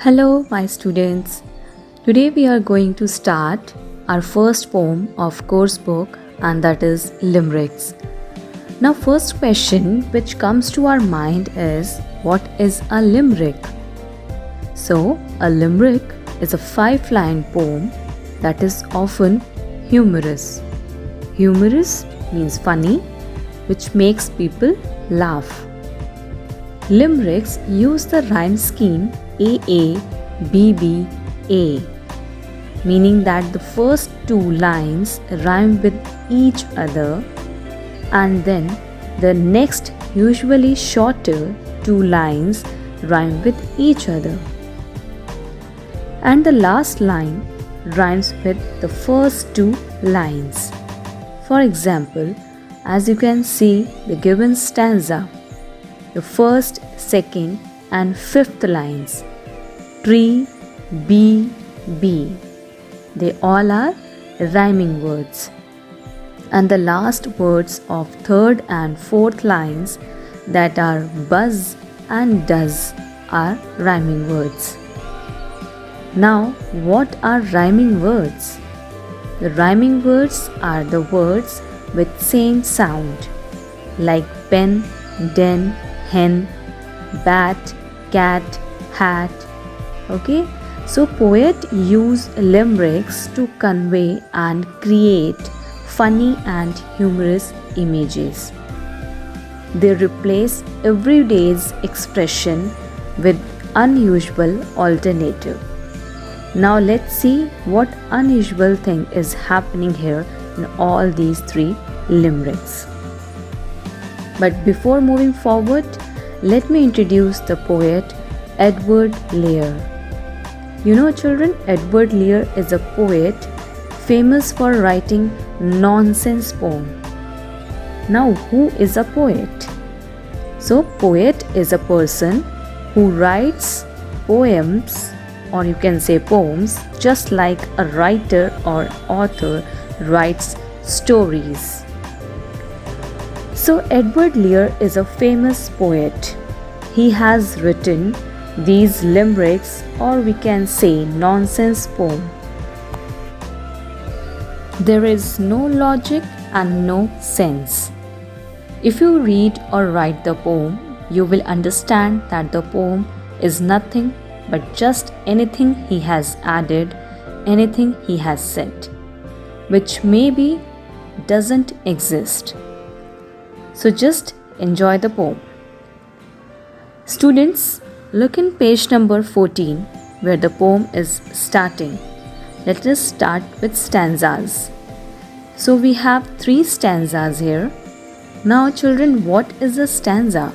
Hello, my students. Today we are going to start our first poem of course book, and that is Limericks. Now, first question which comes to our mind is, what is a limerick? So, a limerick is a 5-line poem that is often humorous. Humorous means funny, which makes people laugh. Limericks use the rhyme scheme AA, BB, A, meaning that the first two lines rhyme with each other, and then the next, usually shorter, two lines rhyme with each other. And the last line rhymes with the first two lines. For example, as you can see the given stanza, the first, second and fifth lines, tree, bee, bee, they all are rhyming words. And the last words of third and fourth lines, that are buzz and does, are rhyming words. Now, what are rhyming words? The rhyming words are the words with same sound, like pen, den, hen, bat, cat, hat. Okay, so poets use limericks to convey and create funny and humorous images. They replace everyday's expression with unusual alternative. Now let's see what unusual thing is happening here in all these three limericks. But before moving forward, let me introduce the poet Edward Lear. You know, children, Edward Lear is a poet famous for writing nonsense poem. Now, who is a poet? So, poet is a person who writes poems, or you can say poems, just like a writer or author writes stories. So Edward Lear is a famous poet. He has written these limericks, or we can say nonsense poem. There is no logic and no sense. If you read or write the poem, you will understand that the poem is nothing but just anything he has added, anything he has said, which maybe doesn't exist. So just enjoy the poem. Students, look in page number 14 where the poem is starting. Let us start with stanzas. So we have 3 stanzas here. Now children, what is a stanza?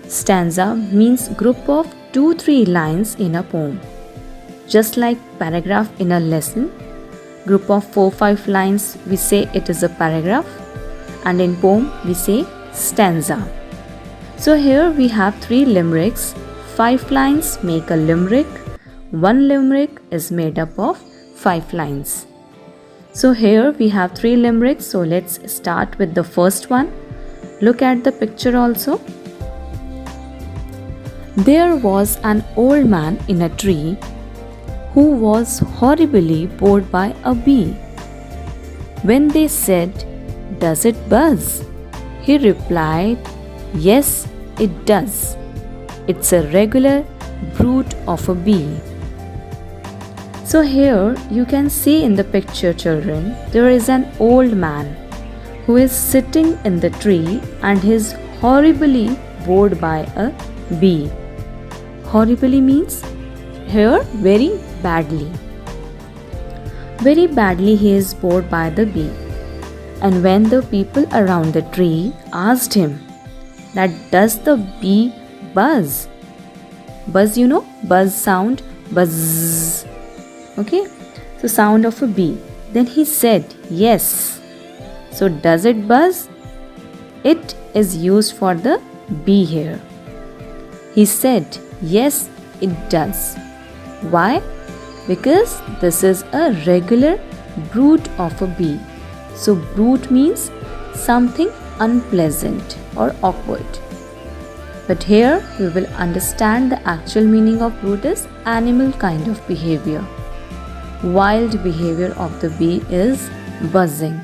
Stanza means group of 2-3 lines in a poem. Just like paragraph in a lesson, group of 4-5 lines, we say it is a paragraph, and in poem we say stanza. So here we have 3 limericks. 5 lines make a limerick. 1 limerick is made up of 5 lines. So here we have 3 limericks. So let's start with the first one. Look at the picture also. There was an old man in a tree who was horribly bored by a bee. When they said, "Does it buzz?" he replied, "Yes, it does. It's a regular brood of a bee." So here you can see in the picture, children, there is an old man who is sitting in the tree and he is horribly bored by a bee. Horribly means here very badly. Very badly he is bored by the bee. And when the people around the tree asked him that, "Does the bee buzz?" Buzz, you know, buzz sound, buzz. Okay, so sound of a bee. Then he said, "Yes." So does it buzz? It is used for the bee here. He said, "Yes, it does." Why? Because this is a regular brood of a bee. So brood means something unpleasant or awkward. But here you will understand the actual meaning of brute is animal kind of behavior. Wild behavior of the bee is buzzing.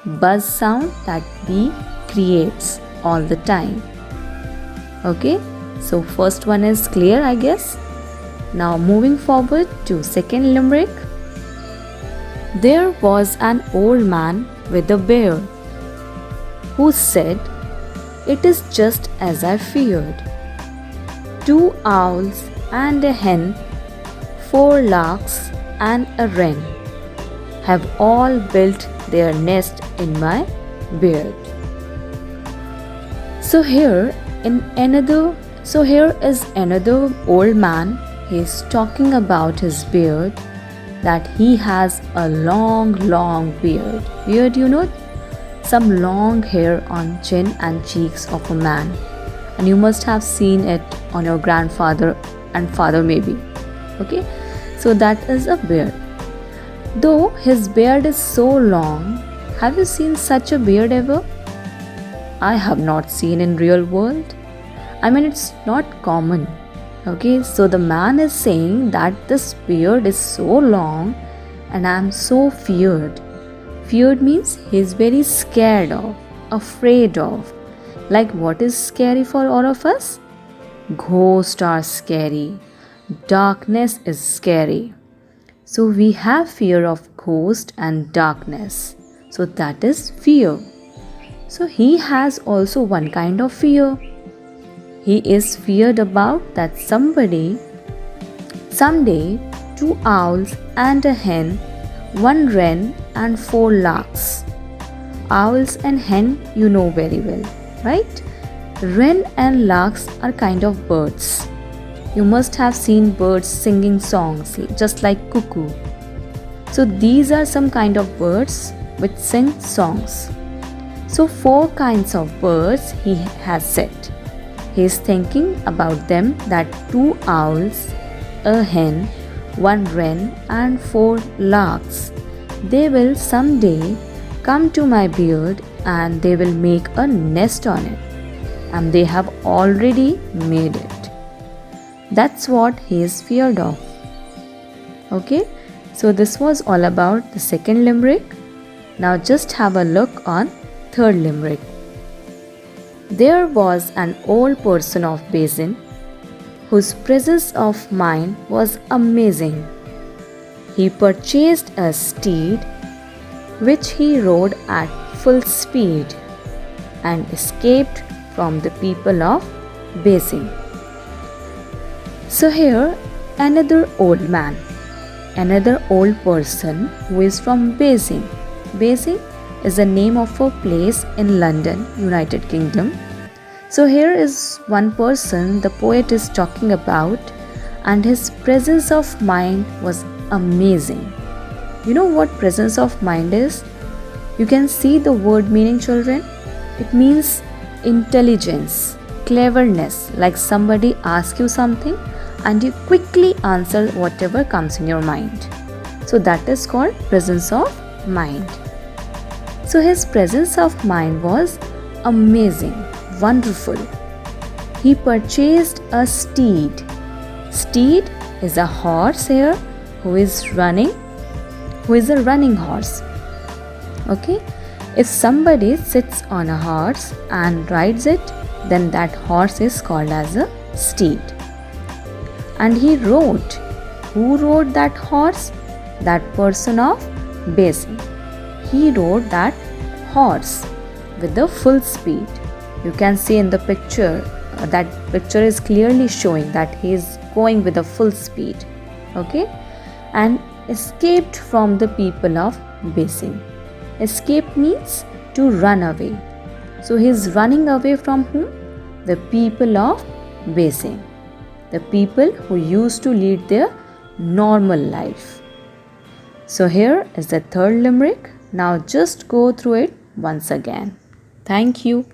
Buzz sound that bee creates all the time. Okay, so first one is clear, I guess. Now moving forward to second limerick. There was an old man with a beard who said, "It is just as I feared. 2 owls and a hen, 4 larks and a wren have all built their nest in my beard." So here is another old man. He is talking about his beard, that he has a long beard. Beard, some long hair on chin and cheeks of a man, and you must have seen it on your grandfather and father maybe. Okay, so that is a beard. Though his beard is so long, have you seen such a beard ever? I have not seen in real world. I mean, it's not common. Okay, so the man is saying that this beard is so long and I am so feared. Feared means he is very scared of, afraid of. Like, what is scary for all of us? Ghosts are scary. Darkness is scary. So we have fear of ghost and darkness. So that is fear. So he has also one kind of fear. He is feared about that someday 2 owls and a hen, 1 wren and 4 larks. Owls and hen you know very well, right? Wren and larks are kind of birds. You must have seen birds singing songs just like cuckoo. So these are some kind of birds which sing songs. So 4 kinds of birds he has said. He is thinking about them, that 2 owls, a hen, 1 wren and 4 larks. They will someday come to my beard and they will make a nest on it. And they have already made it. That's what he is feared of. Okay, so this was all about the second limerick. Now just have a look on third limerick. There was an old person of Basin whose presence of mind was amazing. He purchased a steed which he rode at full speed and escaped from the people of Basin. So here another old man, another old person who is from Basing. Basing is the name of a place in London, United Kingdom. So here is one person the poet is talking about, and his presence of mind was amazing. You know what presence of mind is? You can see the word meaning, children. It means intelligence, cleverness, like somebody asks you something and you quickly answer whatever comes in your mind. So that is called presence of mind. So his presence of mind was amazing, wonderful. He purchased a steed. Steed is a horse here who is a running horse. Okay, if somebody sits on a horse and rides it, then that horse is called as a steed. And he rode. Who rode that horse? That person of Basin. He rode that horse with the full speed. You can see in the picture, that picture is clearly showing that he is going with a full speed. Okay, and escaped from the people of Basin. Escape means to run away. So he is running away from whom? The people of Basin. The people who used to lead their normal life. So here is the third limerick. Now just go through it once again. Thank you.